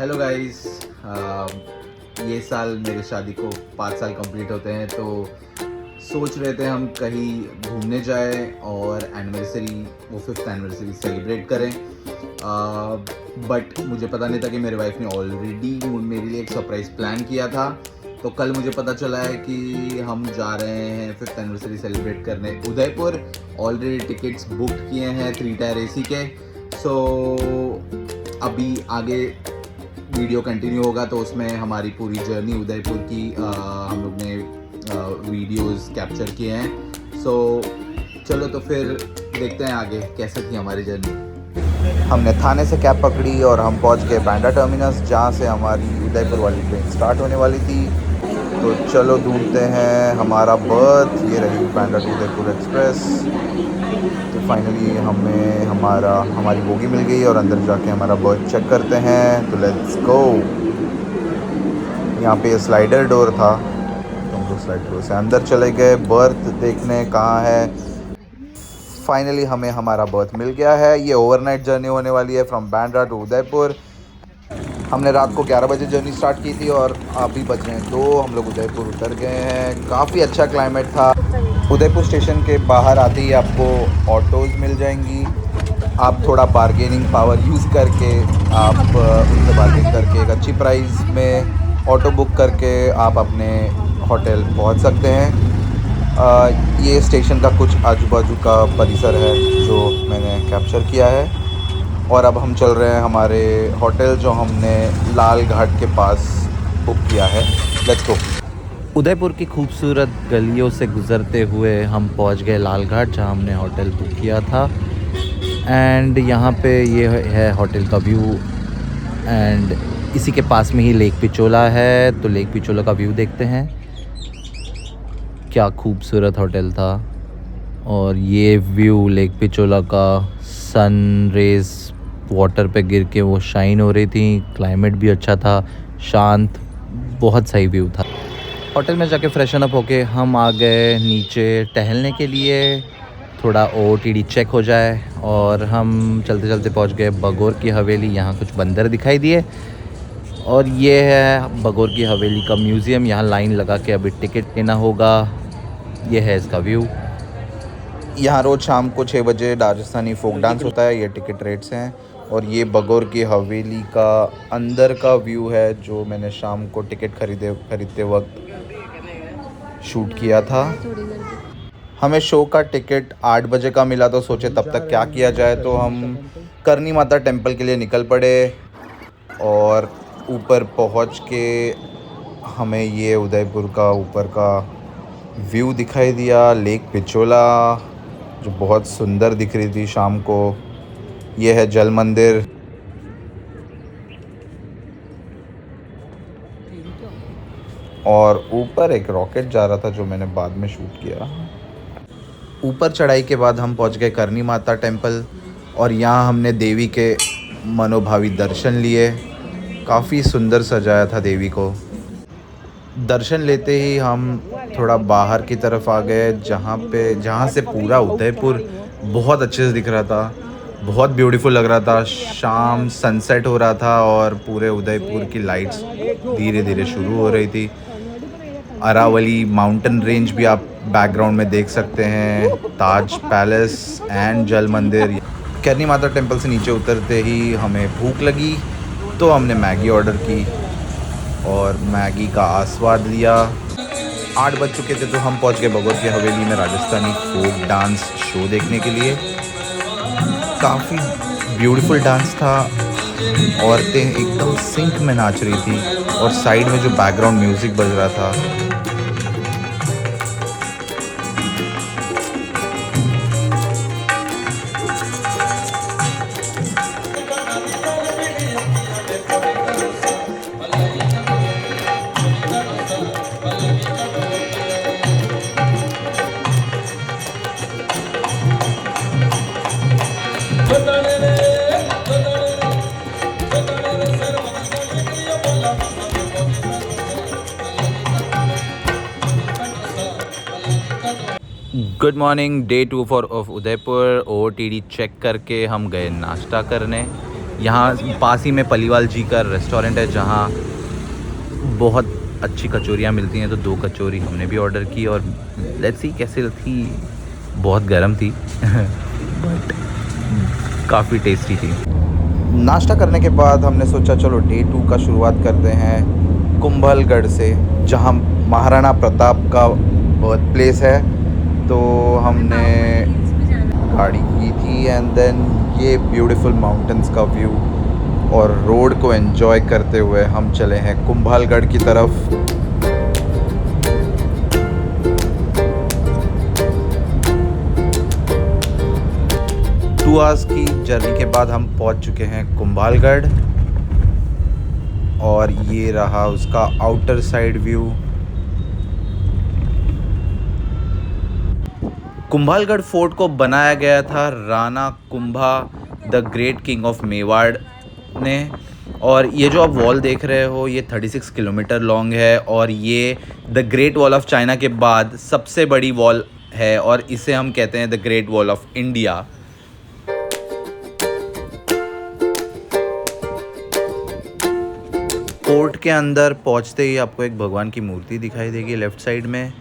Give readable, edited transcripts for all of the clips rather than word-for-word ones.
Hello guys. ये साल मेरे शादी को 5 साल कंप्लीट होते हैं, तो सोच रहे थे हम कहीं घूमने जाएं और एनिवर्सरी, वो 5th एनिवर्सरी सेलिब्रेट करें। बट मुझे पता नहीं था कि मेरे वाइफ ने ऑलरेडी मेरे लिए एक सरप्राइज़ प्लान किया था। तो कल मुझे पता चला है कि हम जा रहे हैं 5th एनिवर्सरी सेलिब्रेट करने उदयपुर। ऑलरेडी टिकट्स बुक किए हैं 3 टायर AC के। सो अभी आगे वीडियो कंटिन्यू होगा, तो उसमें हमारी पूरी जर्नी उदयपुर की हम लोग ने वीडियोस कैप्चर किए हैं। सो चलो तो फिर देखते हैं आगे कैसे थी हमारी जर्नी। हमने थाने से कैब पकड़ी और हम पहुंच गए बांद्रा टर्मिनस, जहां से हमारी उदयपुर वाली ट्रेन स्टार्ट होने वाली थी। तो चलो ढूंढते हैं हमारा बर्थ। ये रही बांद्रा टू उदयपुर एक्सप्रेस। तो फाइनली हमें हमारी बोगी मिल गई और अंदर जाके हमारा बर्थ चेक करते हैं। तो लेट्स गो। यहाँ पे स्लाइडर डोर था, तो हम लोग स्लाइडर डोर से अंदर चले गए बर्थ देखने कहाँ है। फाइनली हमें हमारा बर्थ मिल गया है। ये ओवरनाइट जर्नी होने वाली है फ्रॉम बांद्रा टू उदयपुर। हमने रात को 11 बजे जर्नी स्टार्ट की थी और अभी बज रहे हैं 2। हम लोग उदयपुर उतर गए हैं। काफ़ी अच्छा क्लाइमेट था। उदयपुर स्टेशन के बाहर आते ही आपको ऑटोज़ मिल जाएंगी। आप थोड़ा बार्गेनिंग पावर यूज़ करके आप उनसे बार्गेन करके एक अच्छी प्राइस में ऑटो बुक करके आप अपने होटल पहुंच सकते हैं। ये स्टेशन का कुछ आजू बाजू का परिसर है जो मैंने कैप्चर किया है। और अब हम चल रहे हैं हमारे होटल, जो हमने लाल घाट के पास बुक किया है। Let's go. उदयपुर की खूबसूरत गलियों से गुज़रते हुए हम पहुंच गए लाल घाट, जहां हमने होटल बुक किया था। एंड यहाँ पे ये है होटल का व्यू। एंड इसी के पास में ही लेक पिचोला है, तो लेक पिचोला का व्यू देखते हैं। क्या खूबसूरत होटल था। और ये व्यू लेक पिचोला का, सन रेज़ वाटर पे गिर के वो शाइन हो रही थी। क्लाइमेट भी अच्छा था, शांत, बहुत सही व्यू था। होटल में जाके फ्रेशन अप होके हम आ गए नीचे टहलने के लिए, थोड़ा OOTD चेक हो जाए। और हम चलते चलते पहुंच गए बगोर की हवेली। यहाँ कुछ बंदर दिखाई दिए। और ये है बगोर की हवेली का म्यूज़ियम। यहाँ लाइन लगा के अभी टिकट लेना होगा। ये है इसका व्यू। यहाँ रोज़ शाम को 6 बजे राजस्थानी फोक डांस होता है। ये टिकट रेट्स हैं। और ये बगोर की हवेली का अंदर का व्यू है, जो मैंने शाम को टिकट खरीदते वक्त शूट किया था। हमें शो का टिकट 8 बजे का मिला, तो सोचे तब तक क्या किया जाए, तो हम करनी माता टेम्पल के लिए निकल पड़े। और ऊपर पहुंच के हमें ये उदयपुर का ऊपर का व्यू दिखाई दिया, लेक पिचोला, जो बहुत सुंदर दिख रही थी शाम को। ये है जल मंदिर। और ऊपर एक रॉकेट जा रहा था, जो मैंने बाद में शूट किया। ऊपर चढ़ाई के बाद हम पहुंच गए करनी माता टेम्पल। और यहाँ हमने देवी के मनोभावी दर्शन लिए। काफ़ी सुंदर सजाया था देवी को। दर्शन लेते ही हम थोड़ा बाहर की तरफ आ गए, जहाँ से पूरा उदयपुर बहुत अच्छे से दिख रहा था। बहुत ब्यूटीफुल लग रहा था। शाम सनसेट हो रहा था और पूरे उदयपुर की लाइट्स धीरे धीरे शुरू हो रही थी। अरावली माउंटेन रेंज भी आप बैकग्राउंड में देख सकते हैं। ताज पैलेस एंड जल मंदिर। करनी माता टेम्पल से नीचे उतरते ही हमें भूख लगी, तो हमने मैगी ऑर्डर की और मैगी का आस्वाद लिया। 8 बज चुके थे, तो हम पहुंच गए बगोर की हवेली में राजस्थानी फोक डांस शो देखने के लिए। काफ़ी ब्यूटीफुल डांस था। औरतें एकदम सिंक में नाच रही थी और साइड में जो बैकग्राउंड म्यूज़िक बज रहा था, good morning, day 2 of Udaipur. OOTD check करके हम गए नाश्ता करने। यहाँ पास ही में पलीवाल जी का रेस्टोरेंट है जहाँ बहुत अच्छी कचौरियाँ मिलती हैं। तो 2 कचौरी हमने भी ऑर्डर की और लेट्स सी कैसे थी। बहुत गर्म थी बट काफ़ी टेस्टी थी। नाश्ता करने के बाद हमने सोचा चलो डे 2 का शुरुआत करते हैं कुंभलगढ़ से, जहाँ महाराणा प्रताप का बर्थ प्लेस है। तो हमने गाड़ी की थी एंड देन ये ब्यूटीफुल माउंटेन्स का व्यू और रोड को एंजॉय करते हुए हम चले हैं कुंभलगढ़ की तरफ। 2 आवर्स की जर्नी के बाद हम पहुंच चुके हैं कुंभलगढ़ और ये रहा उसका outer side view. Kumbhalgarh fort को बनाया गया था Rana Kumbha the great king of Mewar ने। और ये जो आप वॉल देख रहे हो ये 36 किलोमीटर लॉन्ग है और ये the great wall of China के बाद सबसे बड़ी वॉल है और इसे हम कहते हैं the great wall of India. Fort के अंदर पहुंचते ही आपको एक भगवान की मूर्ति दिखाई देगी लेफ्ट साइड में।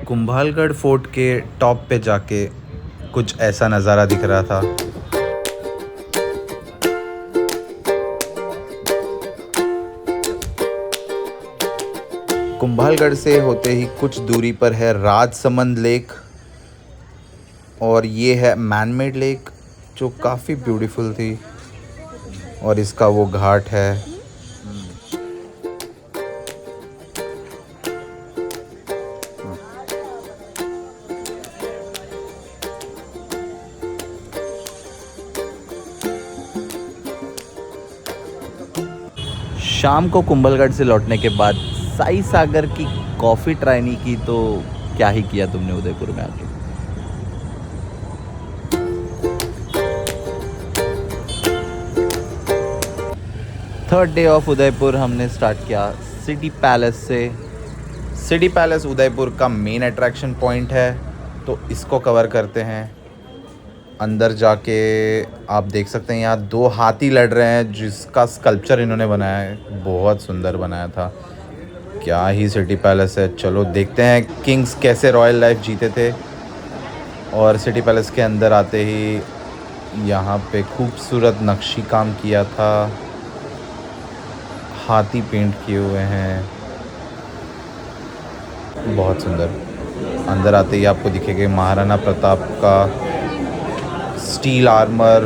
कुंभलगढ़ फोर्ट के टॉप पे जाके कुछ ऐसा नज़ारा दिख रहा था। कुंभलगढ़ से होते ही कुछ दूरी पर है राजसमंद लेक और ये है मैन मेड लेक जो काफ़ी ब्यूटीफुल थी और इसका वो घाट है। शाम को कुंभलगढ़ से लौटने के बाद साई सागर की कॉफ़ी ट्राई नहीं की तो क्या ही किया तुमने उदयपुर में आके। थर्ड डे ऑफ उदयपुर हमने स्टार्ट किया सिटी पैलेस से। सिटी पैलेस उदयपुर का मेन अट्रैक्शन पॉइंट है तो इसको कवर करते हैं। अंदर जाके आप देख सकते हैं यहाँ 2 हाथी लड़ रहे हैं जिसका स्कल्पचर इन्होंने बनाया है, बहुत सुंदर बनाया था। क्या ही सिटी पैलेस है। चलो देखते हैं किंग्स कैसे रॉयल लाइफ जीते थे। और सिटी पैलेस के अंदर आते ही यहाँ पे खूबसूरत नक्शी काम किया था, हाथी पेंट किए हुए हैं, बहुत सुंदर। अंदर आते ही आपको दिखेगा महाराणा प्रताप का स्टील आर्मर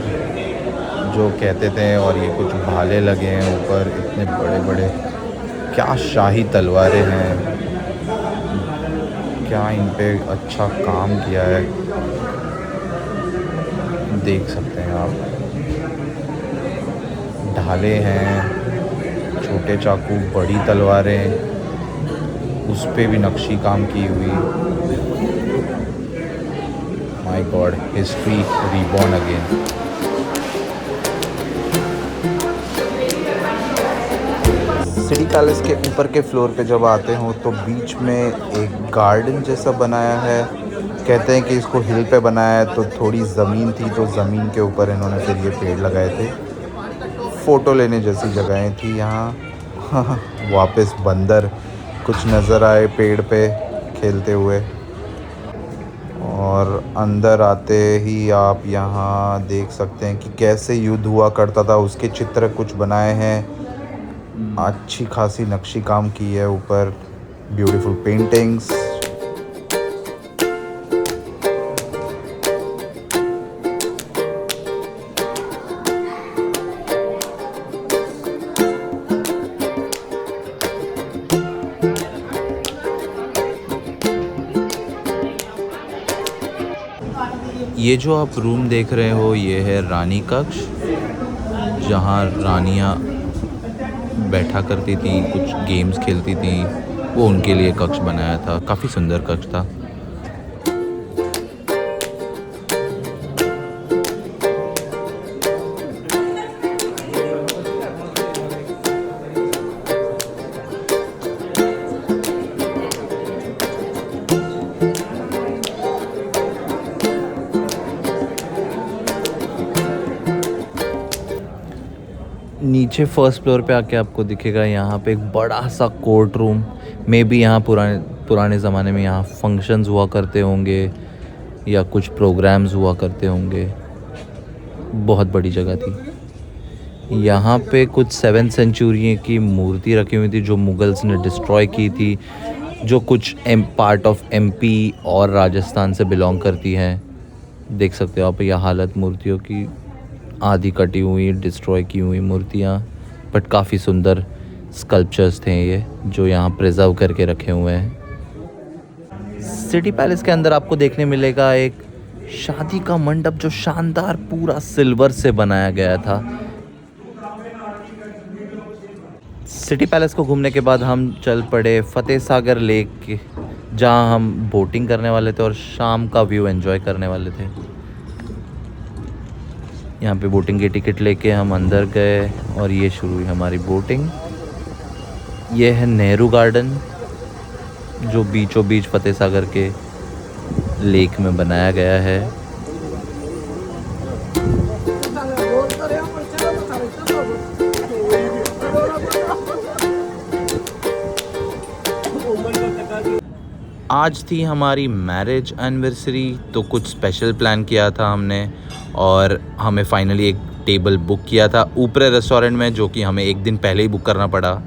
जो कहते थे और ये कुछ भाले लगे हैं ऊपर, इतने बड़े बड़े। क्या शाही तलवारें हैं, क्या इन पे अच्छा काम किया है, देख सकते हैं आप। ढाले हैं, छोटे चाकू, बड़ी तलवारें, उस पे भी नक्शी काम की हुई। My God, history reborn again. City palace के ऊपर के फ्लोर पे जब आते हो तो बीच में एक गार्डन जैसा बनाया है। कहते हैं कि इसको हिल पे बनाया है तो थोड़ी ज़मीन थी तो ज़मीन के ऊपर इन्होंने फिर ये पेड़ लगाए थे। फ़ोटो लेने जैसी जगहें थी यहाँ। वापस बंदर कुछ नज़र आए पेड़ पे खेलते हुए। और अंदर आते ही आप यहाँ देख सकते हैं कि कैसे युद्ध हुआ करता था, उसके चित्र कुछ बनाए हैं। अच्छी खासी नक्शी काम की है ऊपर, ब्यूटीफुल पेंटिंग्स। ये जो आप रूम देख रहे हो ये है रानी कक्ष, जहाँ रानियाँ बैठा करती थी, कुछ गेम्स खेलती थी, वो उनके लिए कक्ष बनाया था। काफ़ी सुंदर कक्ष था। नीचे फर्स्ट फ्लोर पे आके आपको दिखेगा यहाँ पे एक बड़ा सा कोर्ट रूम। मे बी यहाँ पुराने ज़माने में यहाँ फंक्शंस हुआ करते होंगे या कुछ प्रोग्राम्स हुआ करते होंगे। बहुत बड़ी जगह थी। यहाँ पे कुछ 7th सेंचुरी की मूर्ति रखी हुई थी जो मुगल्स ने डिस्ट्रॉय की थी, जो कुछ पार्ट ऑफ एमपी और राजस्थान से बिलोंग करती हैं। देख सकते हो आप यह हालत मूर्तियों की, आधी कटी हुई डिस्ट्रॉय की हुई मूर्तियाँ, बट काफ़ी सुंदर स्कल्पचर्स थे ये जो यहाँ प्रिजर्व करके रखे हुए हैं। सिटी पैलेस के अंदर आपको देखने मिलेगा एक शादी का मंडप जो शानदार पूरा सिल्वर से बनाया गया था। सिटी पैलेस को घूमने के बाद हम चल पड़े फतेह सागर लेक के, जहाँ हम बोटिंग करने वाले थे और शाम का व्यू एंजॉय करने वाले थे। यहाँ पे बोटिंग की टिकट लेके हम अंदर गए और ये शुरू हुई हमारी बोटिंग। ये है नेहरू गार्डन जो बीचों बीच फतेह सागर के लेक में बनाया गया है। आज थी हमारी मैरिज एनिवर्सरी, तो कुछ स्पेशल प्लान किया था हमने और हमें फाइनली एक टेबल बुक किया था ऊपर रेस्टोरेंट में, जो कि हमें एक दिन पहले ही बुक करना पड़ा।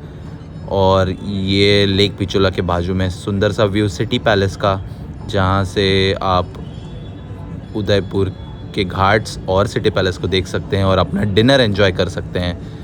और ये लेक पिचोला के बाजू में सुंदर सा व्यू सिटी पैलेस का, जहाँ से आप उदयपुर के घाट्स और सिटी पैलेस को देख सकते हैं और अपना डिनर एंजॉय कर सकते हैं।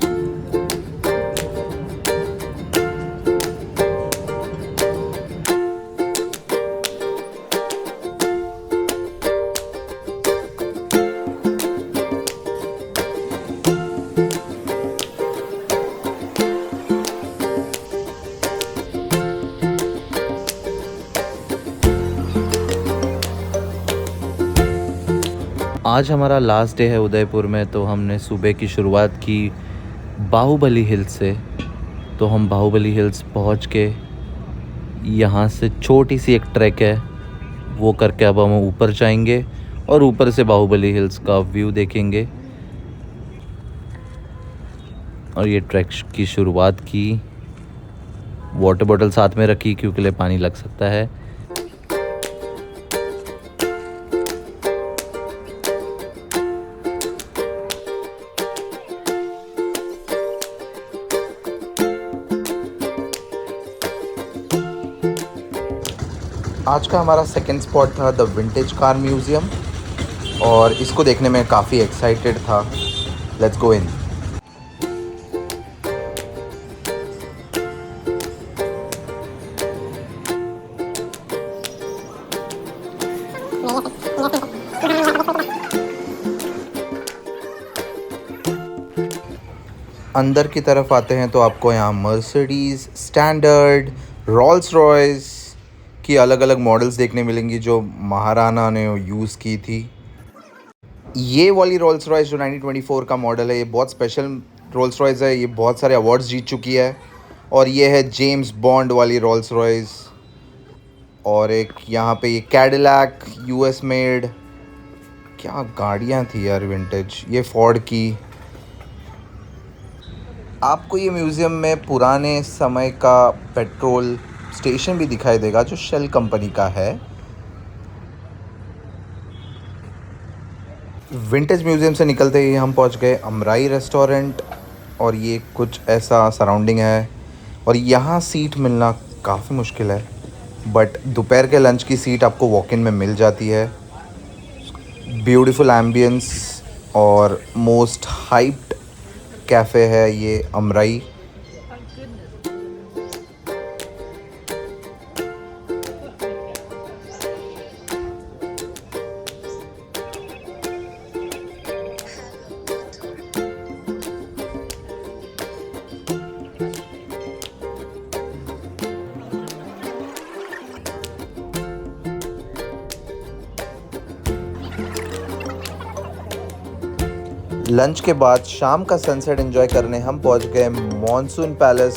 आज हमारा लास्ट डे है उदयपुर में, तो हमने सुबह की शुरुआत की बाहुबली हिल्स से। तो हम बाहुबली हिल्स पहुंच के यहाँ से छोटी सी एक ट्रैक है वो करके अब हम ऊपर जाएंगे और ऊपर से बाहुबली हिल्स का व्यू देखेंगे। और ये ट्रैक की शुरुआत की, वाटर बॉटल साथ में रखी क्योंकि पानी लग सकता है। आज का हमारा सेकंड स्पॉट था द विंटेज कार म्यूज़ियम और इसको देखने में काफ़ी एक्साइटेड था। लेट्स गो इन। अंदर की तरफ आते हैं तो आपको यहाँ मर्सिडीज़, स्टैंडर्ड, रोल्स रॉयस की अलग अलग मॉडल्स देखने मिलेंगी जो महाराणा ने यूज़ की थी। ये वाली रोल्स रॉयस जो 1924 का मॉडल है, ये बहुत स्पेशल रोल्स रॉयस है, ये बहुत सारे अवार्ड्स जीत चुकी है। और ये है जेम्स बॉन्ड वाली रोल्स रॉयस। और एक यहाँ पे ये कैडिलैक यूएस मेड, क्या गाड़ियाँ थी यार विंटेज। ये फोर्ड की। आपको ये म्यूज़ियम में पुराने समय का पेट्रोल स्टेशन भी दिखाई देगा जो शेल कंपनी का है। विंटेज म्यूज़ियम से निकलते ही हम पहुंच गए अमराई रेस्टोरेंट और ये कुछ ऐसा सराउंडिंग है। और यहाँ सीट मिलना काफ़ी मुश्किल है, बट दोपहर के लंच की सीट आपको वॉक इन में मिल जाती है। ब्यूटीफुल एम्बियंस और मोस्ट हाइप्ड कैफ़े है ये अमराई। लंच के बाद शाम का सनसेट एंजॉय करने हम पहुंच गए मॉनसून पैलेस।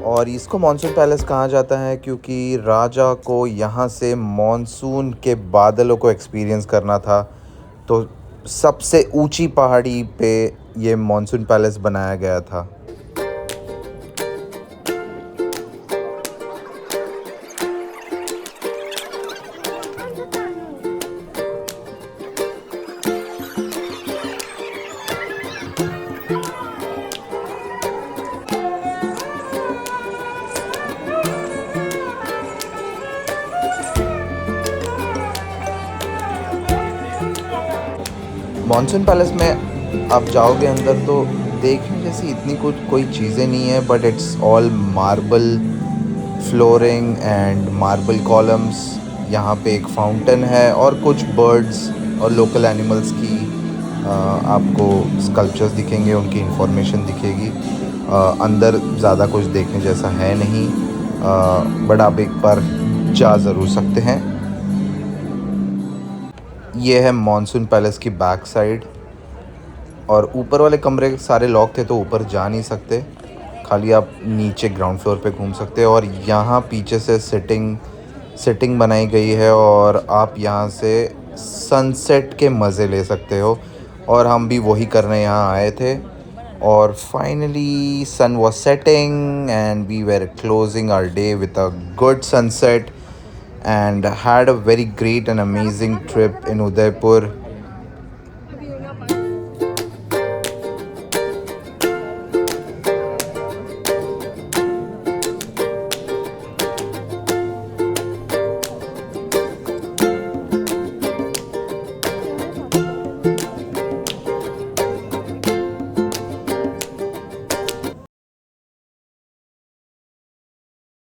और इसको मॉनसून पैलेस कहा जाता है क्योंकि राजा को यहाँ से मॉनसून के बादलों को एक्सपीरियंस करना था। तो सबसे ऊंची पहाड़ी पे ये मॉनसून पैलेस बनाया गया था। मॉनसून पैलेस में आप जाओगे अंदर तो देखने जैसी इतनी कुछ कोई चीज़ें नहीं है, but it's all marble flooring and marble columns. यहाँ पे एक फाउंटेन है और कुछ बर्ड्स और लोकल एनिमल्स की आपको स्कल्पचर्स दिखेंगे, उनकी इंफॉर्मेशन दिखेगी। अंदर ज़्यादा कुछ देखने जैसा है नहीं, बट आप एक बार जा ज़रूर सकते हैं। ये है मॉनसून पैलेस की बैक साइड, और ऊपर वाले कमरे सारे लॉक थे तो ऊपर जा नहीं सकते, खाली आप नीचे ग्राउंड फ्लोर पे घूम सकते हैं। और यहाँ पीछे से सिटिंग बनाई गई है और आप यहाँ से सनसेट के मज़े ले सकते हो, और हम भी वही करने यहाँ आए थे। और finally sun was setting and we were closing our day with a good sunset and had a very great and amazing trip in Udaipur.